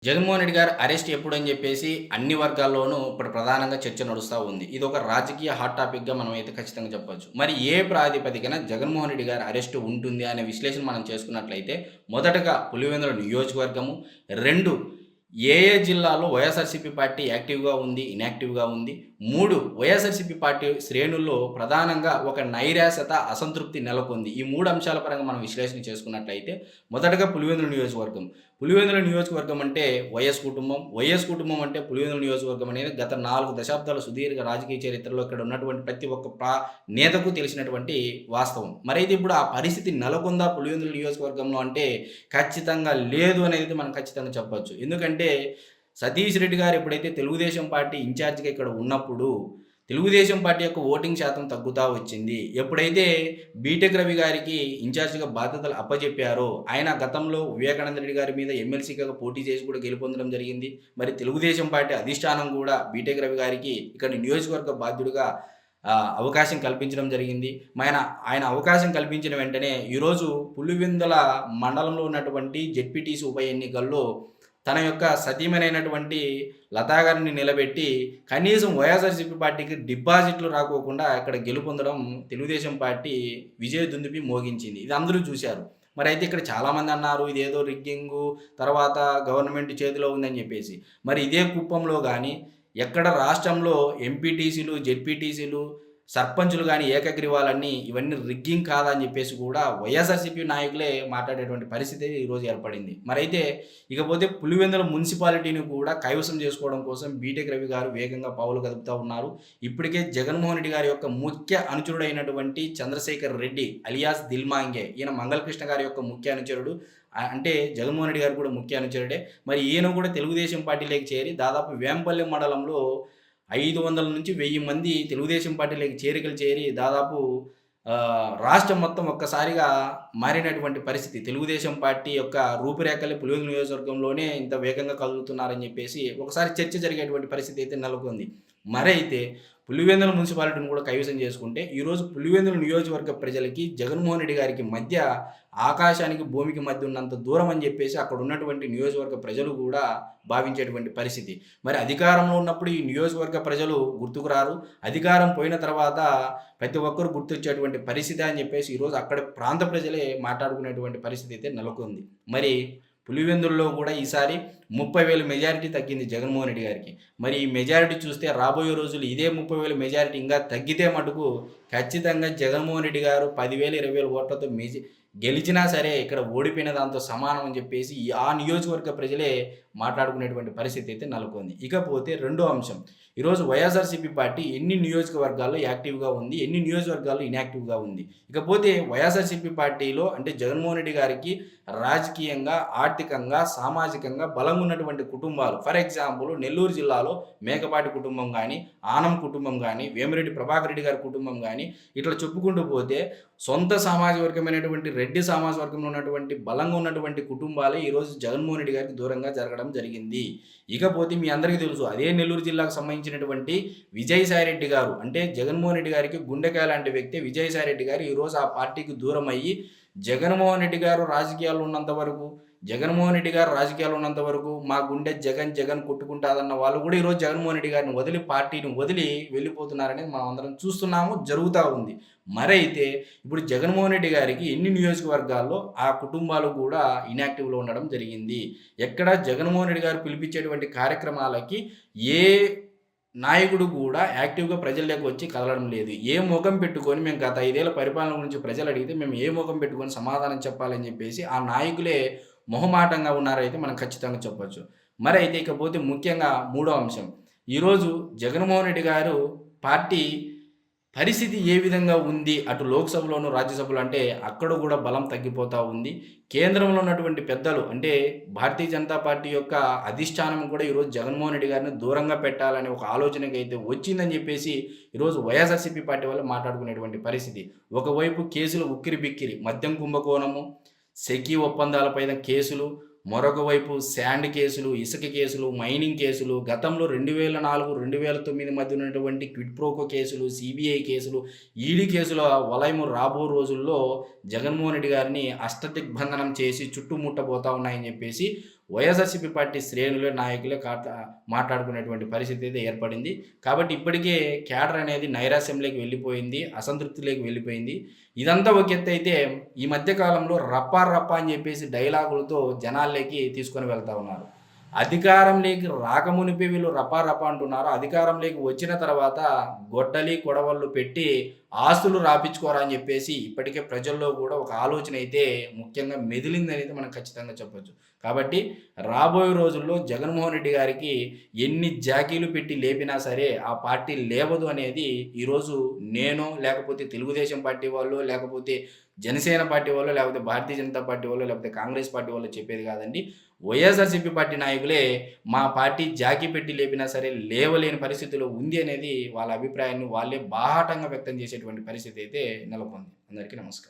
జగన్మోహన్ రెడ్డి గారు అరెస్ట్ ఎప్పుడని చెప్పేసి అన్ని వర్గాల్లోనూ ఇప్పుడు ప్రధానంగా చర్చ నడుస్తా ఉంది. ఇదొక రాజకీయ హాట్ టాపిక్‌గా మనమైతే ఖచ్చితంగా చెప్పొచ్చు. మరి ఏ ప్రాతిపదికన జగన్మోహన్ రెడ్డి గారి అరెస్ట్ ఉంటుంది అనే విశ్లేషణ మనం చేసుకున్నట్లయితే, మొదటగా పులివెందుల నియోజకవర్గము, 2 ఏ జిల్లాలో వైఎస్ఆర్‌సీపీ పార్టీ యాక్టివ్‌గా ఉంది, ఇనాక్టివ్‌గా ఉంది, 3 వైఎస్ఆర్‌సీపీ పార్టీ శ్రేణుల్లో ప్రధానంగా ఒక నైరాశ్యత, అసంతృప్తి నెలకొంది. ఈ 3 అంశాల పరంగా మనం విశ్లేషణ చేసుకున్నట్లయితే, మొదటగా పులివెందుల నియోజకవర్గం. పులివెందుల నియోజకవర్గం అంటే వైఎస్ కుటుంబం. వైఎస్ కుటుంబం అంటే పులివెందుల నియోజకవర్గం అనేది గత 4 దశాబ్దాల సుదీర్ఘ రాజకీయ చరిత్రలో ఇక్కడ ఉన్నటువంటి ప్రతి ఒక్క నేతకు తెలిసినటువంటి వాస్తవం. మరైతే ఇప్పుడు ఆ పరిస్థితి నెలకొందా పులివెందుల నియోజకవర్గంలో అంటే ఖచ్చితంగా లేదు అనేది మనం ఖచ్చితంగా చెప్పొచ్చు. ఎందుకంటే సతీష్ రెడ్డి గారు ఎప్పుడైతే తెలుగుదేశం పార్టీ ఇన్ఛార్జిగా ఇక్కడ ఉన్నప్పుడు తెలుగుదేశం పార్టీ యొక్క ఓటింగ్ శాతం తగ్గుతా వచ్చింది. ఎప్పుడైతే బీటెక్ రవి గారికి ఇన్ఛార్జిగా బాధ్యతలు అప్పజెప్పారో, ఆయన గతంలో వివేకానంద రెడ్డి గారి మీద ఎమ్మెల్సీగా పోటీ చేసి కూడా గెలుపొందడం జరిగింది. మరి తెలుగుదేశం పార్టీ అధిష్టానం కూడా బీటెక్ రవి గారికి ఇక్కడ నియోజకవర్గ బాధ్యుడిగా అవకాశం కల్పించడం జరిగింది. ఆయన అవకాశం కల్పించిన వెంటనే ఈరోజు పులివెందుల మండలంలో ఉన్నటువంటి జెడ్పీటీసీ ఉప ఎన్నికల్లో తన యొక్క సతీమణైనటువంటి లతా గారిని నిలబెట్టి కనీసం వైఎస్ఆర్‌సీపీ పార్టీకి డిపాజిట్లు రాకోకుండా ఇక్కడ గెలుపొందడం తెలుగుదేశం పార్టీ విజయ దుందుబి మోగించింది. ఇది అందరూ చూశారు. మరైతే ఇక్కడ చాలామంది అన్నారు ఇదేదో రిగ్గింగు, తర్వాత గవర్నమెంట్ చేతిలో ఉందని చెప్పేసి. మరి ఇదే కుప్పంలో గానీ, ఎక్కడ రాష్ట్రంలో ఎంపీటీసీలు, జెడ్పీటీసీలు, సర్పంచులు గానీ ఏకగ్రీవాలన్నీ ఇవన్నీ రిగ్గింగ్ కాదా అని చెప్పేసి కూడా వైఎస్ఆర్‌సీపీ నాయకులే మాట్లాడేటువంటి పరిస్థితి ఈరోజు ఏర్పడింది. మరైతే ఇకపోతే పులివెందుల మున్సిపాలిటీని కూడా కైవసం చేసుకోవడం కోసం బీటెక్ రవి గారు వేగంగా పావులు కదుపుతా ఉన్నారు. ఇప్పటికే జగన్మోహన్ రెడ్డి గారి యొక్క ముఖ్య అనుచరుడైనటువంటి చంద్రశేఖర్ రెడ్డి అలియాస్ దిల్మాంగే, ఈయన మంగళకృష్ణ గారి యొక్క ముఖ్య అనుచరుడు. అంటే జగన్మోహన్ రెడ్డి గారు కూడా ముఖ్య అనుచరుడే. మరి ఈయన కూడా తెలుగుదేశం పార్టీలోకి చేరి దాదాపు వేంపల్లి మండలంలో 500 నుంచి 1000 మంది తెలుగుదేశం పార్టీలోకి చేరికలు చేరి దాదాపు రాష్ట్రం మొత్తం ఒక్కసారిగా మారినటువంటి పరిస్థితి. తెలుగుదేశం పార్టీ యొక్క రూపురేఖలు పులివెందుల నియోజకవర్గంలోనే ఇంత వేగంగా కదులుతున్నారని చెప్పేసి ఒకసారి చర్చ జరిగేటువంటి పరిస్థితి అయితే నెలకొంది. మరైతే పులివెందుల మున్సిపాలిటీని కూడా కైవసం చేసుకుంటే ఈరోజు పులివెందుల నియోజకవర్గ ప్రజలకి జగన్మోహన్ రెడ్డి గారికి మధ్య ఆకాశానికి భూమికి మధ్య ఉన్నంత దూరం అని చెప్పేసి అక్కడ ఉన్నటువంటి నియోజకవర్గ ప్రజలు కూడా భావించేటువంటి పరిస్థితి. మరి అధికారంలో ఉన్నప్పుడు ఈ నియోజకవర్గ ప్రజలు గుర్తుకు రారు, అధికారం పోయిన తర్వాత ప్రతి ఒక్కరు గుర్తొచ్చేటువంటి పరిస్థితి అని చెప్పేసి ఈరోజు అక్కడ ప్రాంత ప్రజలే మాట్లాడుకునేటువంటి పరిస్థితి అయితే నెలకొంది. మరి పులివెందుల్లో కూడా ఈసారి 30,000 మెజారిటీ తగ్గింది జగన్మోహన్ రెడ్డి గారికి. మరి ఈ మెజారిటీ చూస్తే రాబోయే రోజులు ఇదే 30,000 మెజారిటీ ఇంకా తగ్గితే మటుకు ఖచ్చితంగా జగన్మోహన్ రెడ్డి గారు 10,000, 20,000 ఓట్లతో గెలిచినా సరే ఇక్కడ ఓడిపోయిన దాంతో సమానం అని చెప్పేసి ఆ నియోజకవర్గ ప్రజలే మాట్లాడుకునేటువంటి పరిస్థితి అయితే నెలకొంది. ఇకపోతే రెండో అంశం, ఈరోజు వైఎస్ఆర్‌సీపీ పార్టీ ఎన్ని నియోజకవర్గాల్లో యాక్టివ్‌గా ఉంది, ఎన్ని నియోజకవర్గాల్లో ఇన్యాక్టివ్‌గా ఉంది. ఇకపోతే వైఎస్ఆర్‌సీపీ పార్టీలో అంటే జగన్మోహన్ రెడ్డి గారికి రాజకీయంగా, ఆర్థికంగా, సామాజికంగా బలంగా ఉన్నటువంటి కుటుంబాలు, ఫర్ ఎగ్జాంపుల్ నెల్లూరు జిల్లాలో మేకపాటి కుటుంబం కానీ, ఆనం కుటుంబం కానీ, వేమిరెడ్డి ప్రభాకర్ రెడ్డి గారి కుటుంబం కానీ, ఇట్లా చెప్పుకుంటూ పోతే సొంత సామాజిక వర్గమైనటువంటి రెడ్డి సామాజిక వర్గంలో ఉన్నటువంటి బలంగా ఉన్నటువంటి కుటుంబాలే ఈరోజు జగన్మోహన్ రెడ్డి గారికి దూరంగా జరగడం జరిగింది. ఇకపోతే మీ అందరికీ తెలుసు అదే నెల్లూరు జిల్లాకు సంబంధించినటువంటి విజయసాయిరెడ్డి గారు, అంటే జగన్మోహన్ రెడ్డి గారికి గుండెకాయ లాంటి వ్యక్తి విజయసాయిరెడ్డి గారు ఈరోజు ఆ పార్టీకి దూరం అయ్యి జగన్మోహన్ రెడ్డి గారు రాజకీయాల్లో ఉన్నంత వరకు, జగన్మోహన్ రెడ్డి గారు రాజకీయాల్లో ఉన్నంత వరకు మా గుండె జగన్ జగన్ కొట్టుకుంటాదన్న వాళ్ళు కూడా ఈరోజు జగన్మోహన్ రెడ్డి గారిని వదిలి పార్టీని వదిలి వెళ్ళిపోతున్నారనేది మనం అందరం చూస్తున్నాము, జరుగుతూ ఉంది. మరైతే ఇప్పుడు జగన్మోహన్ రెడ్డి గారికి ఎన్ని నియోజకవర్గాల్లో ఆ కుటుంబాలు కూడా ఇన్యాక్టివ్లో ఉండడం జరిగింది. ఎక్కడ జగన్మోహన్ రెడ్డి గారు పిలిపించేటువంటి కార్యక్రమాలకి ఏ నాయకుడు కూడా యాక్టివ్‌గా ప్రజల్లోకి వచ్చి కదలడం లేదు. ఏ మొఖం పెట్టుకొని మేము గత 5 ఏళ్ల పరిపాలన గురించి ప్రజలు అడిగితే మేము ఏ మొఖం పెట్టుకొని సమాధానం చెప్పాలని చెప్పేసి ఆ నాయకులే మొహమాటంగా ఉన్నారైతే మనం ఖచ్చితంగా చెప్పొచ్చు. మరైతే ఇకపోతే ముఖ్యంగా మూడో అంశం, ఈరోజు జగన్మోహన్ రెడ్డి గారు పార్టీ పరిస్థితి ఏ విధంగా ఉంది, అటు లోక్సభలోను, రాజ్యసభలో అంటే అక్కడ కూడా బలం తగ్గిపోతూ ఉంది. కేంద్రంలో ఉన్నటువంటి పెద్దలు అంటే భారతీయ జనతా పార్టీ యొక్క అధిష్టానం కూడా ఈరోజు జగన్మోహన్ రెడ్డి గారిని దూరంగా పెట్టాలనే ఒక ఆలోచనకి అయితే వచ్చిందని చెప్పేసి ఈరోజు వైఎస్ఆర్‌సీపీ పార్టీ వాళ్ళు మాట్లాడుకునేటువంటి పరిస్థితి. ఒకవైపు కేసులు ఉక్కిరి బిక్కిరి, మద్యం కుంభకోణము, సెకీ ఒప్పందాలపైన కేసులు, మరొక వైపు శాండ్ కేసులు, ఇసుక కేసులు, మైనింగ్ కేసులు, గతంలో 2004, 2009 మధ్య ఉన్నటువంటి క్విడ్ ప్రోకో కేసులు, సిబిఐ కేసులు, ఈడీ కేసుల వలయము రాబో రోజుల్లో జగన్మోహన్ రెడ్డి గారిని అష్టదిగ్బంధనం చేసి చుట్టుముట్టబోతా ఉన్నాయని చెప్పేసి వైఎస్ఆర్సీపీ పార్టీ శ్రేణులే, నాయకులే మాట్లాడుకునేటువంటి పరిస్థితి అయితే ఏర్పడింది. కాబట్టి ఇప్పటికే క్యాడర్ అనేది నైరాశ్యంలోకి వెళ్ళిపోయింది. అసంతృప్తిలోకి వెళ్ళిపోయింది. ఇదంతా ఒక ఎత్తైతే ఈ మధ్య కాలంలో రప్పా రప్పా అని చెప్పేసి డైలాగులతో జనాల్లోకి తీసుకొని వెళ్తా ఉన్నారు. అధికారంలోకి రాకమునిపే వీళ్ళు రపా రపా అంటున్నారు. అధికారంలోకి వచ్చిన తర్వాత గొడ్డలి, కొడవళ్ళు పెట్టి ఆస్తులు రాపిచ్చుకోరా అని చెప్పేసి ఇప్పటికే ప్రజల్లో కూడా ఒక ఆలోచన అయితే ముఖ్యంగా మెదిలిందనేది మనం ఖచ్చితంగా చెప్పొచ్చు. కాబట్టి రాబోయే రోజుల్లో జగన్మోహన్ రెడ్డి గారికి ఎన్ని జాకీలు పెట్టి లేపినా సరే ఆ పార్టీ లేవదు అనేది ఈరోజు నేను, లేకపోతే తెలుగుదేశం పార్టీ వాళ్ళు, లేకపోతే జనసేన పార్టీ వాళ్ళు, లేకపోతే భారతీయ జనతా పార్టీ వాళ్ళు, లేకపోతే కాంగ్రెస్ పార్టీ వాళ్ళు చెప్పేది కాదండి. వైఎస్ఆర్సీపీ పార్టీ నాయకులే మా పార్టీ జాకీ పెట్టి లేపినా సరే లేవలేని పరిస్థితిలో ఉంది అనేది వాళ్ళ అభిప్రాయాన్ని వాళ్ళే బాహాటంగా వ్యక్తం చేసేటువంటి పరిస్థితి అయితే నెలకొంది. అందరికీ నమస్కారం.